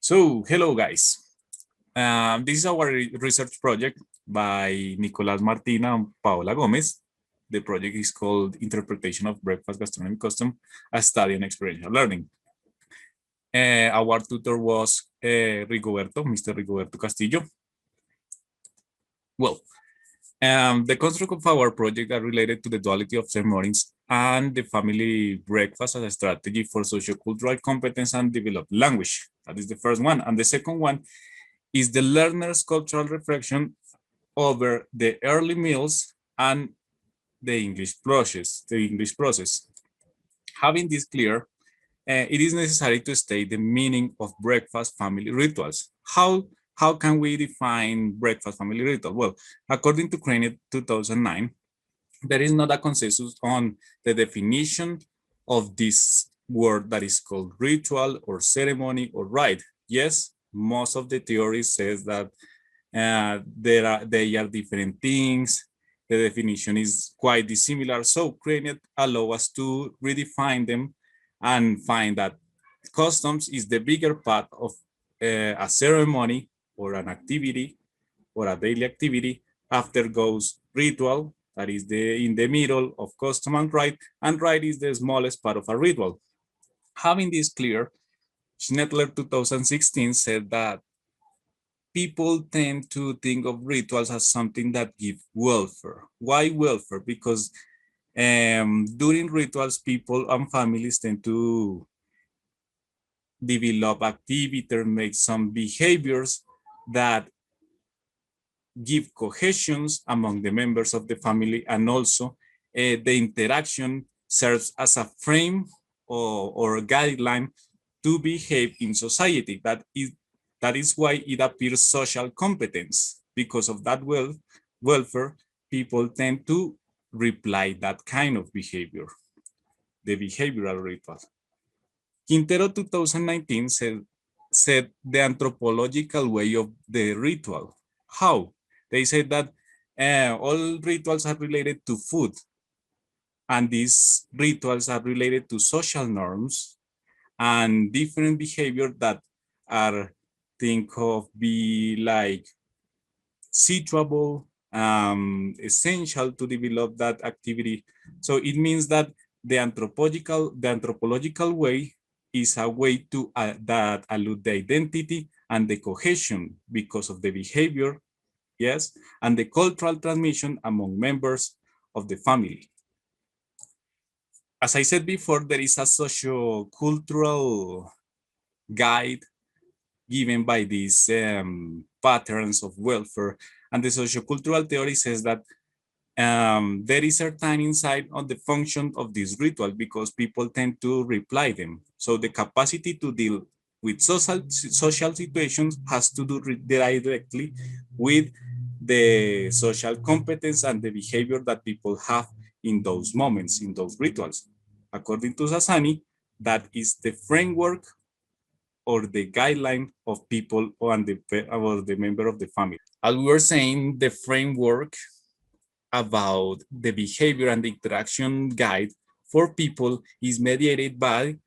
So, hello guys. This is our research project by Nicolas Martina and Paola Gomez. The project is called Interpretation of Breakfast Gastronomy Custom, a study on experiential learning. Our tutor was Mr. Rigoberto Castillo. Well, the construct of our project are related to the duality of ceremonies and the family breakfast as a strategy for sociocultural competence and develop language. That is the first one. And the second one is the learner's cultural reflection over the early meals and the English process. Having this clear, it is necessary to state the meaning of breakfast family rituals. How can we define breakfast family ritual? Well, according to Crane 2009, there is not a consensus on the definition of this word that is called ritual or ceremony or rite. Yes, most of the theories says that they are different things. The definition is quite dissimilar. So Crane allow us to redefine them and find that customs is the bigger part of a ceremony or an activity or a daily activity. After goes ritual, that is in the middle of custom and rite is the smallest part of a ritual. Having this clear, Schnettler 2016 said that people tend to think of rituals as something that give welfare. Why welfare? Because during rituals, people and families tend to develop activity, make some behaviors that give cohesions among the members of the family, and also the interaction serves as a frame or a guideline to behave in society. That is why it appears social competence. Because of that welfare, people tend to reply that kind of behavior, the behavioral ritual. Quintero 2019 said the anthropological way of the ritual. How? They said that all rituals are related to food, and these rituals are related to social norms and different behavior that are think of be like suitable, essential to develop that activity. So it means that the anthropological way is a way to that allude the identity and the cohesion because of the behavior, yes, and the cultural transmission among members of the family. As I said before, there is a socio-cultural guide given by these patterns of welfare, and the sociocultural theory says that there is certain insight on the function of this ritual because people tend to reply them. So the capacity to deal with social situations has to do directly with the social competence and the behavior that people have in those moments, in those rituals. According to Sassani, that is the framework or the guideline of people or the member of the family. As we were saying, the framework about the behavior and the interaction guide for people is mediated by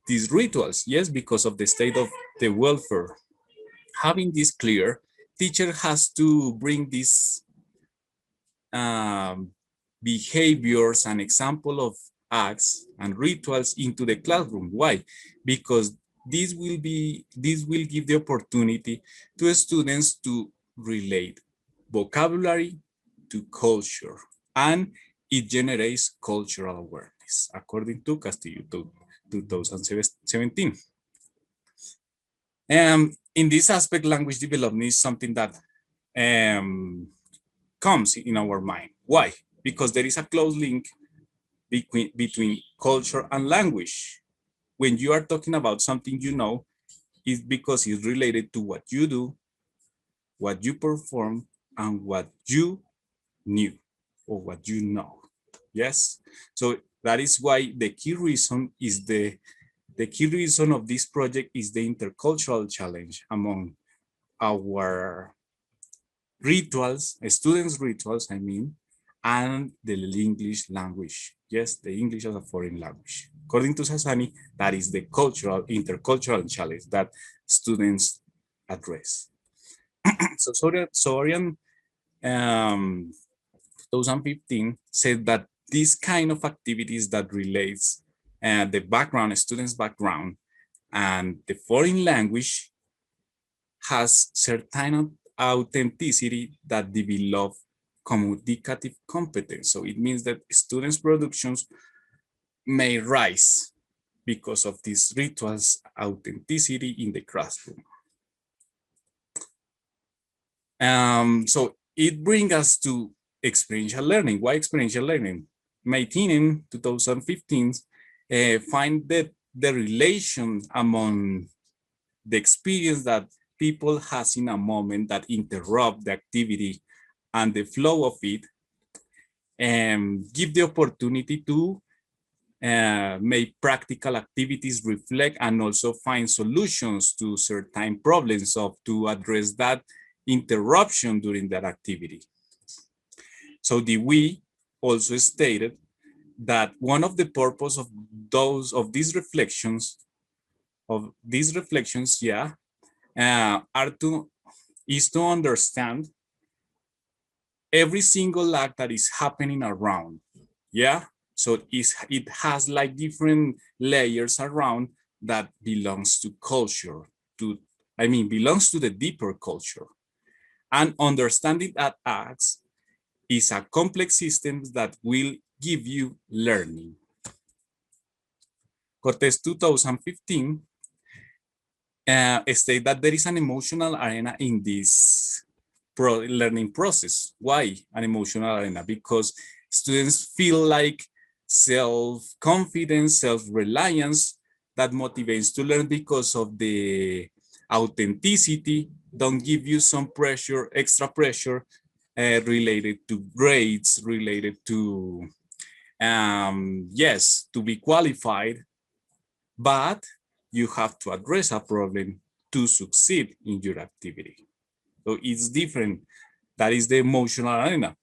these rituals, yes, because of the state of the welfare. Having this clear, teacher has to bring these behaviors and example of acts and rituals into the classroom. Why? Because this will give the opportunity to students to relate vocabulary to culture, and it generates cultural awareness, according to Castillo 2017. In this aspect, language development is something that comes in our mind. Why? Because there is a close link between culture and language. When you are talking about something you know, it's because it's related to what you do, what you perform, and what you knew or what you know. Yes. So that is why the key reason of this project is the intercultural challenge among our rituals, students' rituals, I mean, and the English language Yes, the English as a foreign language. According to Sassani, that is the cultural, intercultural challenge that students address. So Sorian 2015 said that this kind of activities that relates the background, students' background, and the foreign language has certain authenticity that develop communicative competence. So it means that students' productions may rise because of these rituals authenticity in the classroom. So it brings us to experiential learning. Why experiential learning? Maintaining 2015 find that the relation among the experience that people has in a moment that interrupt the activity and the flow of it, and give the opportunity to make practical activities reflect and also find solutions to certain problems of to address that interruption during that activity. So the we also stated that one of the purpose of these reflections, yeah, are to is to understand every single act that is happening around. Yeah. So it has like different layers around that belongs to culture, to, I mean, belongs to the deeper culture. And understanding that acts is a complex system that will give you learning. Cortés 2015 state that there is an emotional arena in this learning process. Why an emotional arena? Because students feel like self-confidence, self-reliance that motivates to learn because of the authenticity, don't give you some pressure, extra pressure related to grades, related to, yes, to be qualified, but you have to address a problem to succeed in your activity. So it's different. That is the emotional arena.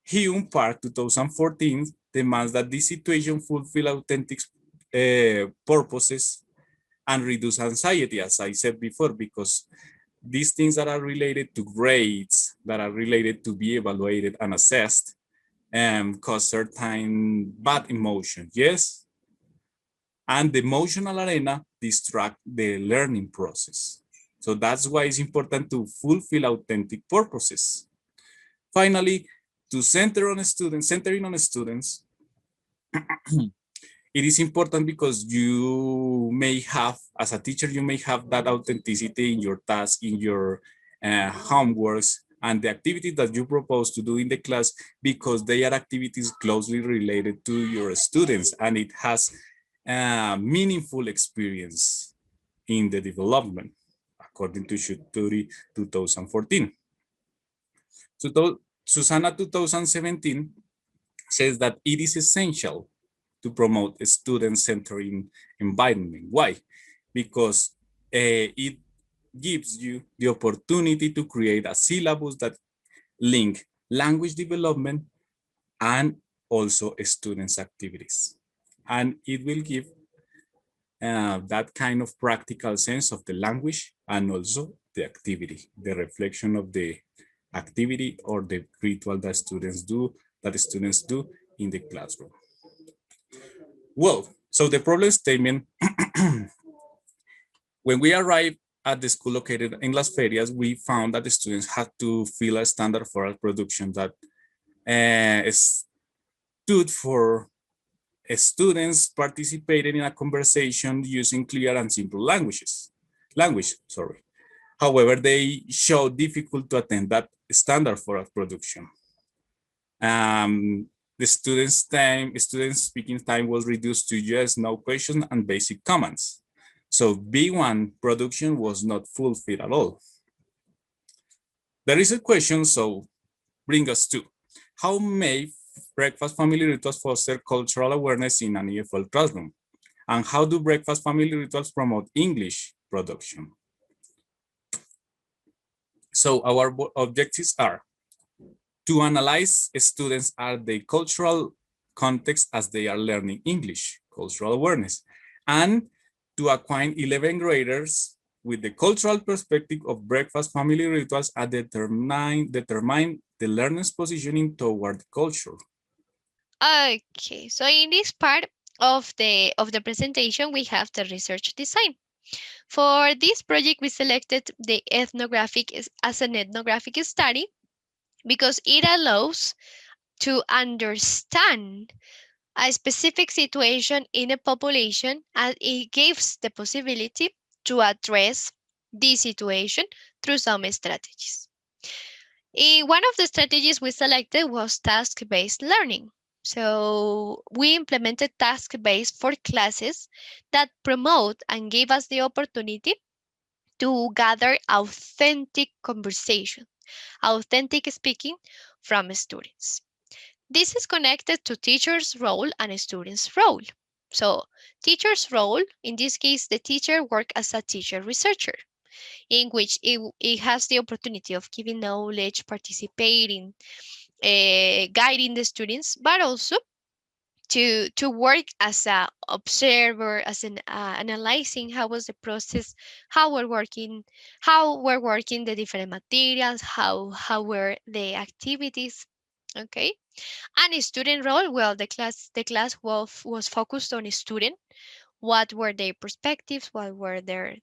Hume Park 2014 demands that this situation fulfill authentic purposes and reduce anxiety, as I said before, because these things that are related to grades, that are related to be evaluated and assessed, cause certain bad emotions, yes? And the emotional arena distract the learning process. So that's why it's important to fulfill authentic purposes. Finally, to centering on students, it is important because you may have, as a teacher, you may have that authenticity in your task, in your homeworks, and the activities that you propose to do in the class, because they are activities closely related to your students, and it has a meaningful experience in the development, according to Shuturi 2014. So Susanna 2017 says that it is essential to promote a student-centered environment. Why? Because it gives you the opportunity to create a syllabus that link language development and also students' activities. And it will give that kind of practical sense of the language and also the activity, the reflection of the activity or the ritual that students do in the classroom. Well, so the problem statement, when we arrived at the school located in Las Ferias, we found that the students had to fill a standard for a production that stood for students participating in a conversation using clear and simple language. However, they showed difficult to attend that standard for a production. The students speaking time was reduced to yes, no question, and basic commands. So B1 production was not fulfilled at all. There is a question, so bring us to how may breakfast family rituals foster cultural awareness in an EFL classroom? And how do breakfast family rituals promote English production? So our objectives are to analyze students are the cultural context as they are learning English, cultural awareness, and to acquaint 11th graders with the cultural perspective of breakfast family rituals and determine the learner's positioning toward culture. Okay, so in this part of the presentation, we have the research design. For this project, we selected the ethnographic as an ethnographic study because it allows to understand a specific situation in a population, and it gives the possibility to address this situation through some strategies. One of the strategies we selected was task-based learning. So we implemented task-based for classes that promote and give us the opportunity to gather authentic conversation, authentic speaking from students. This is connected to teacher's role and student's role. So, teacher's role, in this case, the teacher work as a teacher researcher, in which it has the opportunity of giving knowledge, participating, guiding the students, but also to work as a observer, as an analyzing how was the process, how we're working, the different materials, how were the activities. Okay. And a student role, well, the class was focused on a student. What were their perspectives? What were their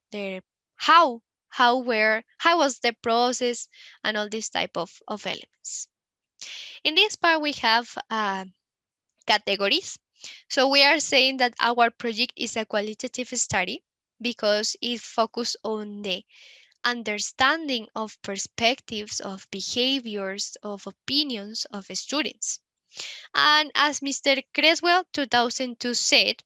how how was the process, and all this type of elements. In this part, we have categories. So we are saying that our project is a qualitative study because it focuses on the understanding of perspectives, of behaviors, of opinions of students. And as Mr. Creswell 2002 said,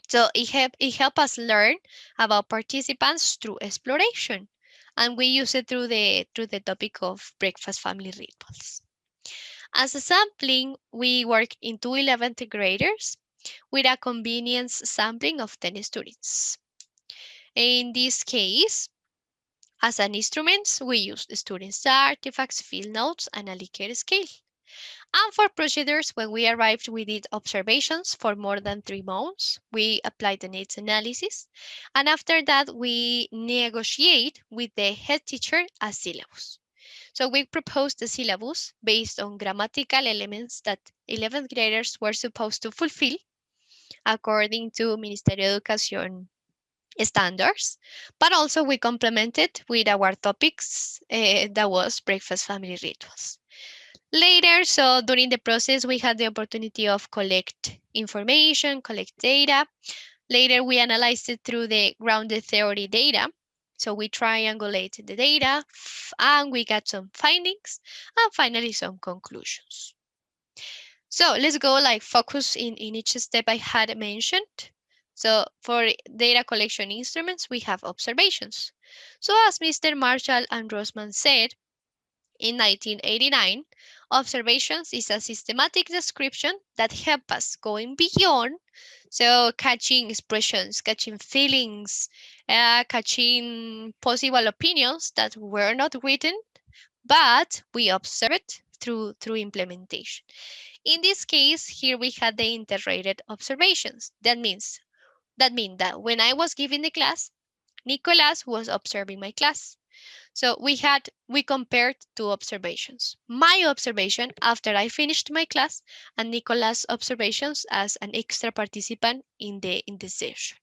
so it help us learn about participants through exploration. And we use it through the topic of breakfast family rituals. As a sampling, we work in two 11th graders with a convenience sampling of 10 students. In this case, as an instrument, we use the students' artifacts, field notes, and a Likert scale. And for procedures, when we arrived, we did observations for more than 3 months. We applied the needs analysis. And after that, we negotiate with the head teacher a syllabus. So we proposed the syllabus based on grammatical elements that 11th graders were supposed to fulfill according to Ministerio de Educación standards, but also we complemented with our topics that was breakfast family rituals. Later, so during the process, we had the opportunity of collect information, collect data. Later, we analyzed it through the grounded theory data. So we triangulate the data and we got some findings and finally some conclusions. So let's go like focus in each step I had mentioned. So for data collection instruments, we have observations. So as Mr. Marshall and Rosman said, in 1989, observations is a systematic description that help us going beyond, so catching expressions, catching feelings, catching possible opinions that were not written, but we observe it through implementation. In this case, here we had the integrated observations. That means that when I was giving the class, Nicolas was observing my class. So we compared two observations. My observation after I finished my class and Nicolas' observations as an extra participant in the session.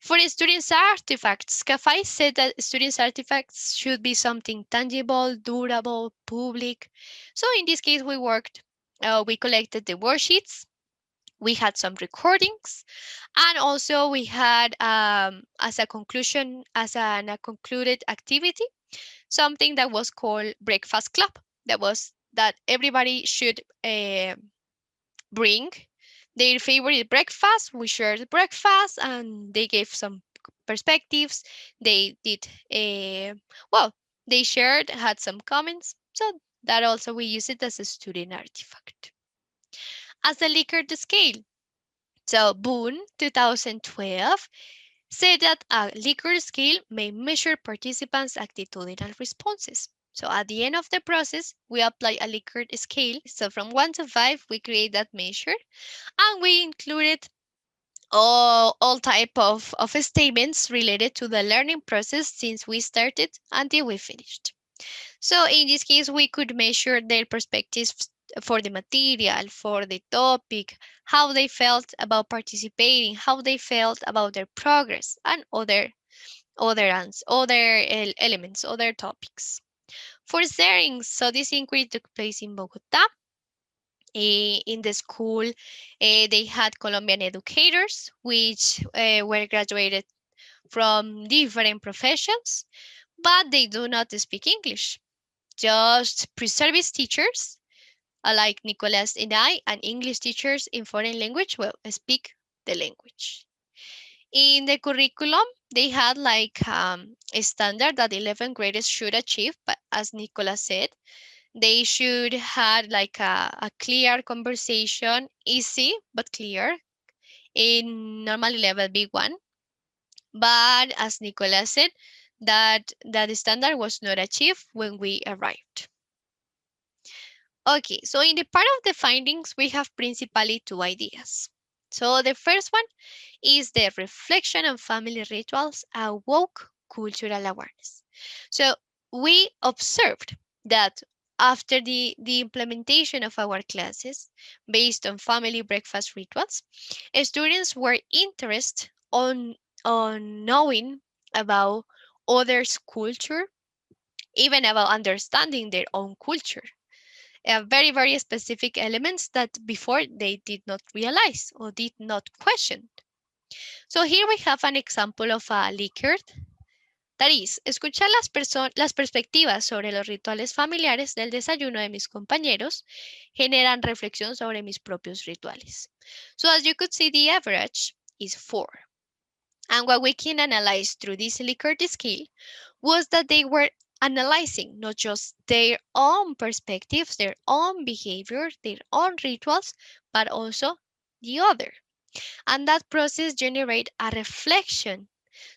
For students' artifacts, Kafai said that students' artifacts should be something tangible, durable, public. So in this case, we collected the worksheets, we had some recordings, and also we had as a conclusion, a concluded activity, something that was called breakfast club. That everybody should bring their favorite breakfast. We shared breakfast, and they gave some perspectives. They did well. They shared, had some comments. So that also we use it as a student artifact. As a Likert scale. So Boone, 2012, said that a Likert scale may measure participants' attitudinal responses. So at the end of the process, we apply a Likert scale. So from 1 to 5, we create that measure, and we included all type of statements related to the learning process since we started until we finished. So in this case, we could measure their perspectives for the material, for the topic, how they felt about participating, how they felt about their progress, and other elements, other topics. For sharing, so this inquiry took place in Bogota. In the school, they had Colombian educators, which were graduated from different professions, but they do not speak English. Just pre-service teachers, like Nicolas and I, and English teachers in foreign language will speak the language. In the curriculum, they had like a standard that 11th graders should achieve, but as Nicolas said, they should have like a clear conversation, easy but clear, in normally level B1. But as Nicolas said, that standard was not achieved when we arrived. Okay, so in the part of the findings, we have principally two ideas. So the first one is the reflection on family rituals awoke cultural awareness. So we observed that after the implementation of our classes based on family breakfast rituals, students were interested on knowing about others' culture, even about understanding their own culture. Very specific elements that before they did not realize or did not question. So here we have an example of a Likert. That is, escuchar las perspectivas sobre los rituales familiares del desayuno de mis compañeros generan reflexión sobre mis propios rituales. So as you could see, the average is 4. And what we can analyze through this Likert scale was that they were analyzing not just their own perspectives, their own behavior, their own rituals, but also the other. And that process generate a reflection.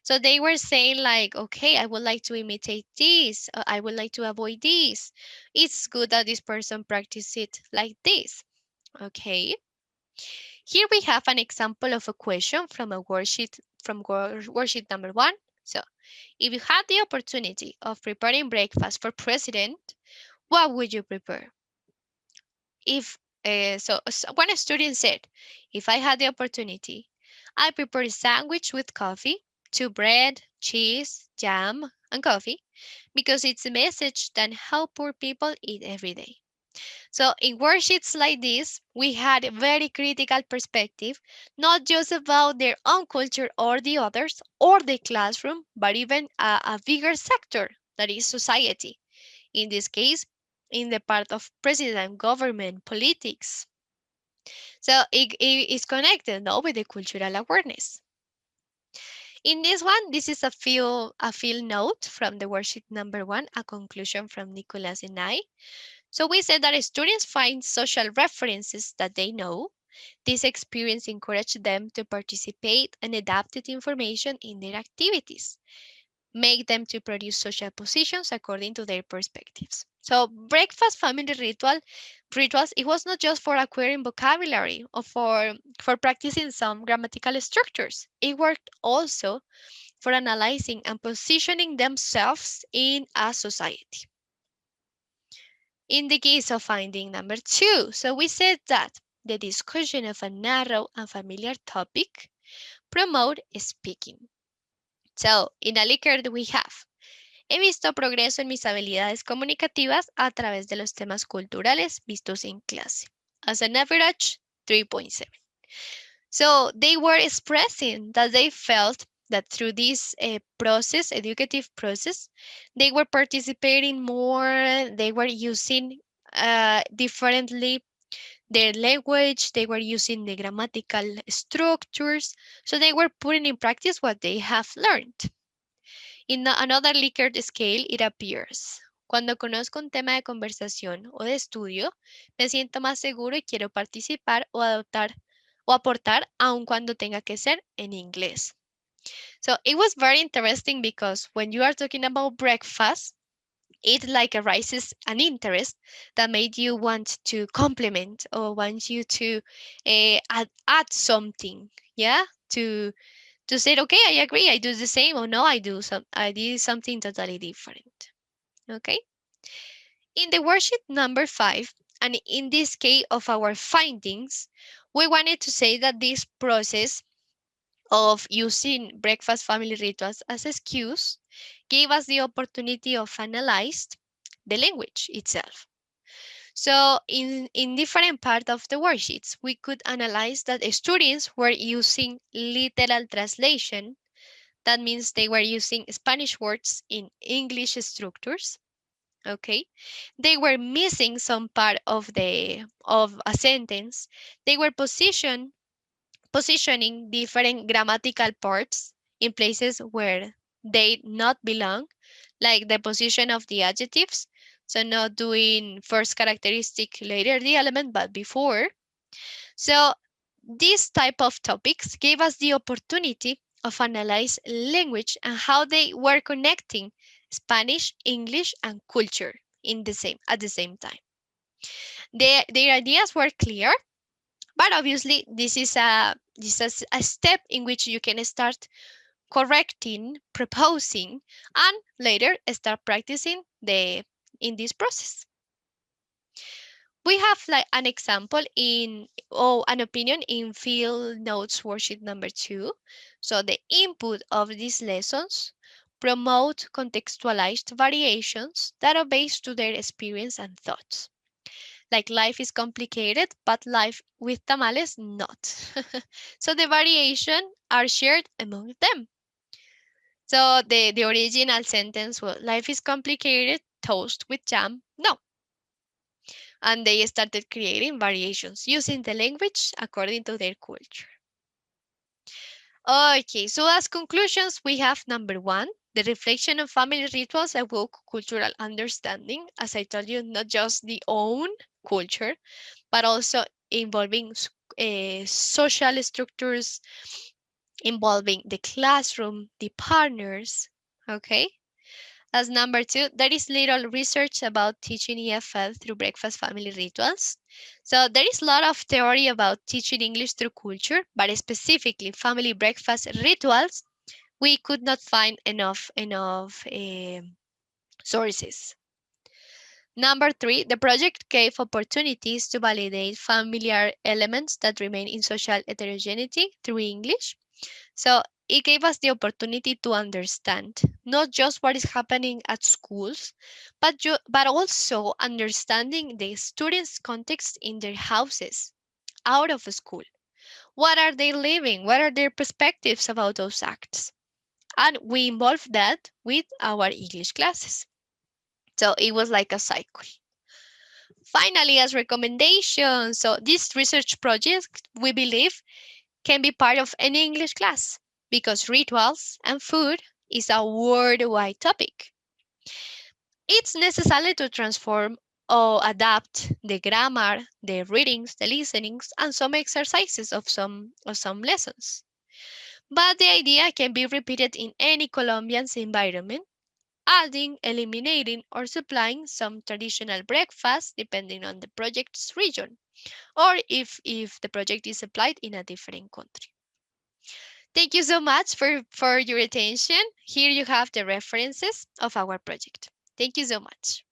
So they were saying like, okay, I would like to imitate this. I would like to avoid this. It's good that this person practice it like this. Okay. Here we have an example of a question from a worksheet worksheet number 1. So, if you had the opportunity of preparing breakfast for president, what would you prepare? If one student said, if I had the opportunity, I prepare a sandwich with coffee, 2 bread, cheese, jam, and coffee, because it's a message that help poor people eat every day. So in worksheets like this, we had a very critical perspective, not just about their own culture or the others or the classroom, but even a bigger sector, that is society. In this case, in the part of president, government, politics. So it is connected now with the cultural awareness. In this one, this is a field note from the worksheet number 1, a conclusion from Nicolas and I. So we said that students find social references that they know. This experience encouraged them to participate and adapted information in their activities, make them to produce social positions according to their perspectives. So breakfast family rituals, it was not just for acquiring vocabulary or for practicing some grammatical structures. It worked also for analyzing and positioning themselves in a society. In the case of finding number 2, so we said that the discussion of a narrow and familiar topic promote speaking. So, in a Likert we have, he visto progreso en mis habilidades comunicativas a través de los temas culturales vistos en clase. As an average, 3.7. So they were expressing that they felt that through this educative process, they were participating more, they were using differently their language, they were using the grammatical structures, so they were putting in practice what they have learned. In another Likert scale, it appears. Cuando conozco un tema de conversación o de estudio, me siento más seguro y quiero participar o aportar aun cuando tenga que ser en inglés. So it was very interesting because when you are talking about breakfast, it like arises an interest that made you want to complement or want you to add something, yeah, to say, okay, I agree, I do the same, or no, I did something totally different. Okay. In the worksheet number 5, and in this case of our findings, we wanted to say that this process of using breakfast family rituals as excuse gave us the opportunity of analyze the language itself. So in different part of the worksheets, we could analyze that students were using literal translation. That means they were using Spanish words in English structures. Okay, they were missing some part of a sentence. They were positioning different grammatical parts in places where they not belong, like the position of the adjectives. So not doing first characteristic later the element, but before. So these type of topics gave us the opportunity of analyze language and how they were connecting Spanish, English, and culture in the same at the same time. Their ideas were clear, but obviously this is a step in which you can start correcting, proposing, and later start practicing the in this process. We have like an example in or an opinion in field notes worksheet number 2. So the input of these lessons promote contextualized variations that are based to their experience and thoughts. Like life is complicated, but life with tamales not. So the variation are shared among them. So the original sentence was life is complicated, toast with jam, no. And they started creating variations using the language according to their culture. Okay, so as conclusions, we have number 1, the reflection of family rituals evoke cultural understanding. As I told you, not just the own culture, but also involving social structures, involving the classroom, the partners. Okay. As number 2, there is little research about teaching EFL through breakfast family rituals. So there is a lot of theory about teaching English through culture, but specifically family breakfast rituals, we could not find enough sources. Number 3, the project gave opportunities to validate familiar elements that remain in social heterogeneity through English. So it gave us the opportunity to understand not just what is happening at schools, but also understanding the students' context in their houses, out of school. What are they living? What are their perspectives about those acts? And we involved that with our English classes. So it was like a cycle. Finally, as recommendations, so this research project, we believe, can be part of any English class because rituals and food is a worldwide topic. It's necessary to transform or adapt the grammar, the readings, the listenings, and some exercises of some lessons. But the idea can be repeated in any Colombian's environment, adding, eliminating, or supplying some traditional breakfast depending on the project's region, or if the project is applied in a different country. Thank you so much for your attention. Here you have the references of our project. Thank you so much.